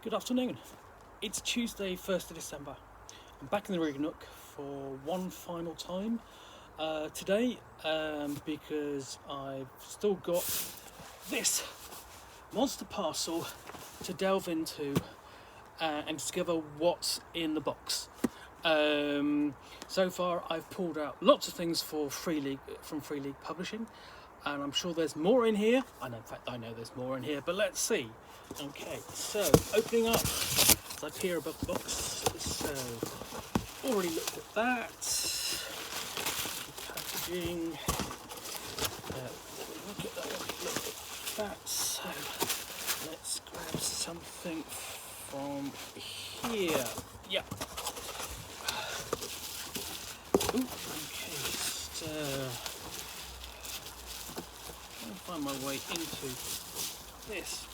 Good afternoon. It's Tuesday, 1st of December. I'm back in the rig Nook for one final time today because I've still got this monster parcel to delve into and discover what's in the box. So far I've pulled out lots of things for Free League Publishing, and I'm sure there's more in here. I know there's more in here, but let's see. Okay, so opening up, as I peer above the box, so already looked at that. Packaging, look at that, so let's grab something from here. Yeah. Ooh, okay, just trying to find my way into this.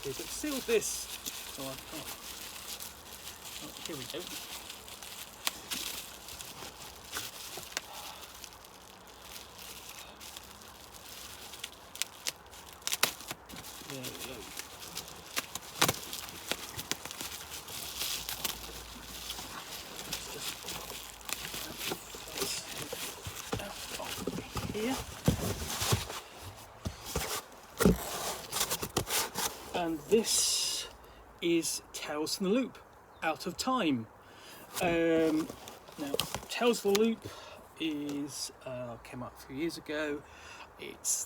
Okay, but sealed this, so I can't. Oh, here we go. There we go. Here, and this is Tales from the Loop, Out of Time. Now, Tales from the Loop is came out a few years ago. It's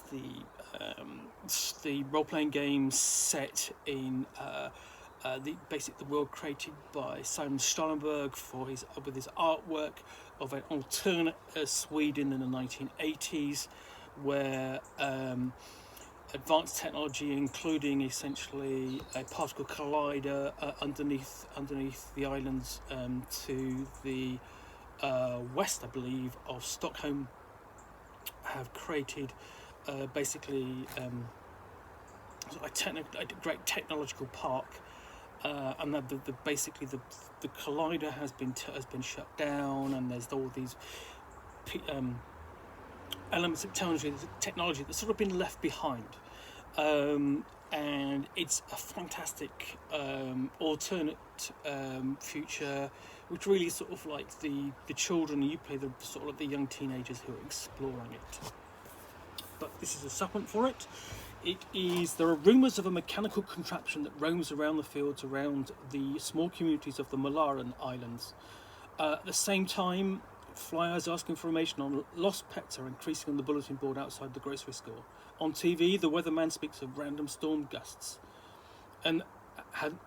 the role-playing game set in the world created by Simon Stollenberg with his artwork of an alternate Sweden in the 1980s, where advanced technology, including essentially a particle collider underneath the islands to the west, I believe, of Stockholm, have created a great technological park. And the collider has been shut down, and there's all these elements of technology that's sort of been left behind, and it's a fantastic alternate future, which really sort of like the children. You play the sort of the young teenagers who are exploring it. But this is a supplement for it. There are rumours of a mechanical contraption that roams around the fields around the small communities of the Malaran Islands. At the same time, flyers asking for information on lost pets are increasing on the bulletin board outside the grocery store. On TV, the weatherman speaks of random storm gusts. And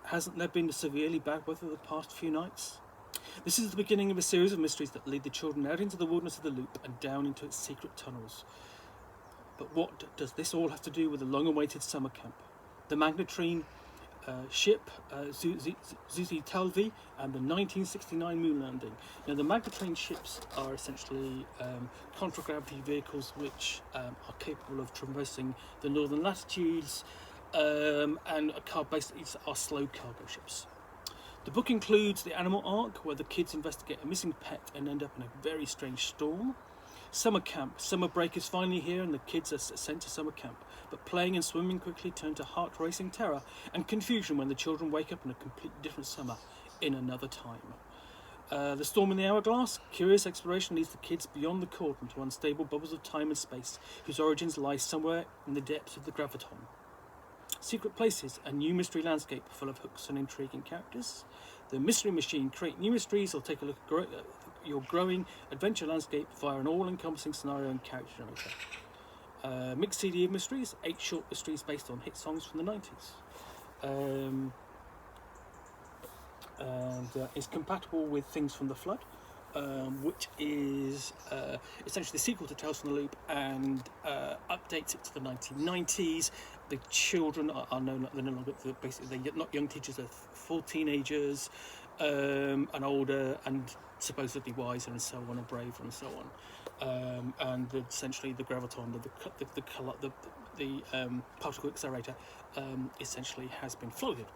hasn't there been severely bad weather the past few nights? This is the beginning of a series of mysteries that lead the children out into the wilderness of the Loop and down into its secret tunnels. But what does this all have to do with the long-awaited summer camp? The Magnetrine ship, Zuzi Talvi, and the 1969 moon landing. Now, the Magnetrine ships are essentially contragravity vehicles which are capable of traversing the northern latitudes, and basically are slow cargo ships. The book includes the animal arc, where the kids investigate a missing pet and end up in a very strange storm. Summer camp. Summer break is finally here, and the kids are sent to summer camp. But playing and swimming quickly turn to heart-racing terror and confusion when the children wake up in a completely different summer in another time. The storm in the hourglass. Curious exploration leads the kids beyond the cauldron to unstable bubbles of time and space, whose origins lie somewhere in the depths of the graviton. Secret places. A new mystery landscape full of hooks and intriguing characters. The Mystery Machine. Create new mysteries or take a look at your growing adventure landscape via an all-encompassing scenario and character generator. Mixed CD of mysteries, 8 short mysteries based on hit songs from the 90s. And is compatible with Things from the Flood, which is essentially the sequel to Tales from the Loop, and updates it to the 1990s. The children are no longer basically they're not young teachers; they're full teenagers, and older, and supposedly wiser, and so on, and braver, and so on. And essentially, the graviton, the particle accelerator, essentially has been floated.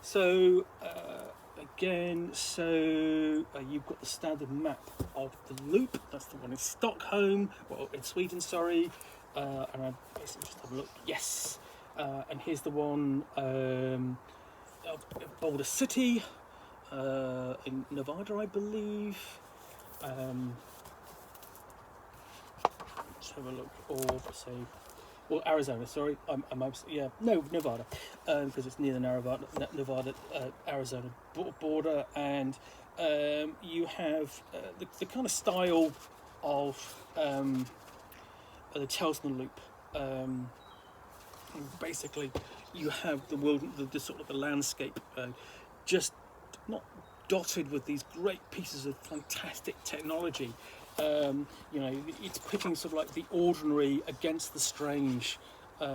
So you've got the standard map of the loop. That's the one in Sweden, sorry. And I basically just have a look. Yes, And here's the one of Boulder City in Nevada, I believe. Let's have a look. Or say, well, Arizona. Sorry, no, Nevada, because it's near the Nevada Arizona border, and you have the kind of style of the Tales from the Loop. Basically, you have the world, the sort of the landscape, just not dotted with these great pieces of fantastic technology. It's pitting sort of like the ordinary against the strange, like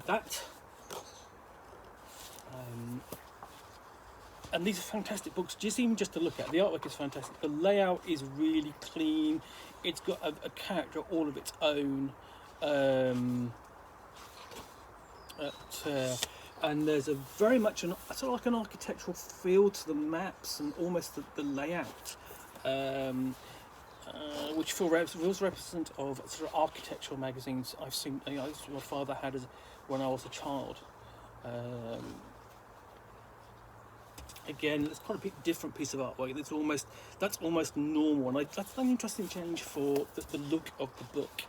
that. And these are fantastic books, even just to look at. The artwork is fantastic. The layout is really clean. It's got a character all of its own. And there's a very much sort of like an architectural feel to the maps and almost the layout, which feels reminiscent of sort of architectural magazines I've seen. My father had when I was a child. Again, it's quite a bit different piece of artwork. That's almost normal, and that's an interesting change for the look of the book.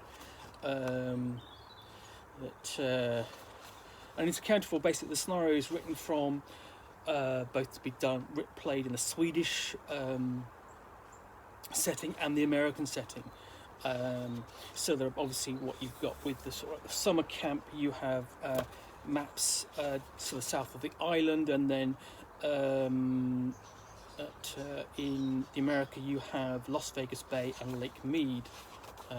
And it's accounted for. Basically, the scenario is written from both to be played in the Swedish setting and the American setting. So there, obviously, what you've got with the sort of summer camp, you have maps to the south of the island, and then in America you have Las Vegas Bay and Lake Mead. So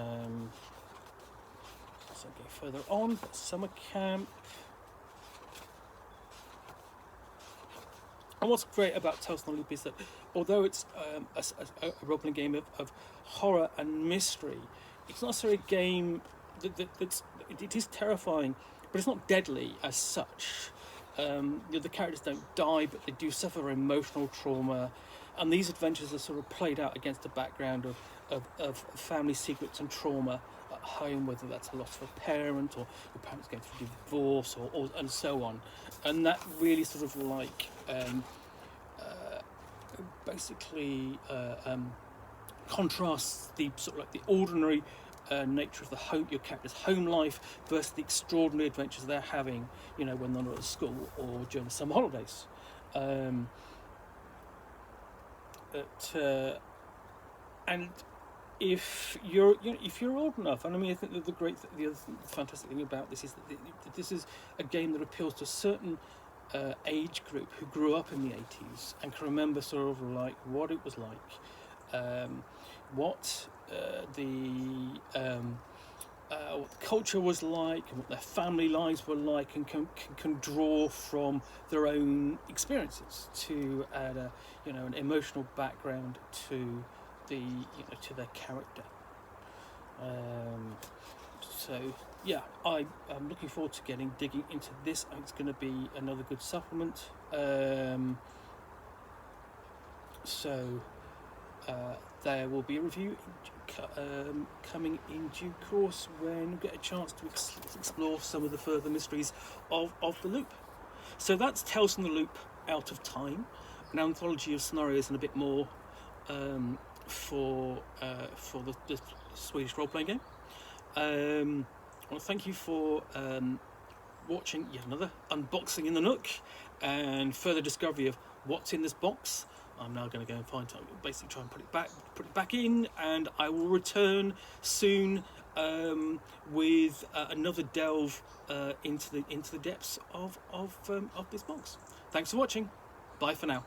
go further on, summer camp. And what's great about Tales from the Loop is that although it's a role-playing game of horror and mystery, it's not necessarily a game it is terrifying, but it's not deadly as such. The characters don't die, but they do suffer emotional trauma, and these adventures are sort of played out against the background of family secrets and trauma at home, whether that's a loss of a parent or your parents going through divorce or and so on. And that really sort of like basically contrasts the sort of like the ordinary nature of your character's home life versus the extraordinary adventures they're having, when they're not at school or during the summer holidays. And if you're old enough, and I mean, I think that the other fantastic thing about this is that this is a game that appeals to a certain age group who grew up in the 80s and can remember sort of like what it was like, what the culture was like, and what their family lives were like, and can draw from their own experiences to add an emotional background to to their character. So yeah, I'm looking forward to digging into this. It's going to be another good supplement. So there will be a review coming in due course when we get a chance to explore some of the further mysteries of the loop. So that's Tales from the Loop Out of Time, an anthology of scenarios and a bit more for the Swedish role-playing game. I want to thank you for watching yet another unboxing in the Nook and further discovery of what's in this box. I'm now going to go and try and put it back in, and I will return soon with another delve into the depths of this box. Thanks for watching. Bye for now.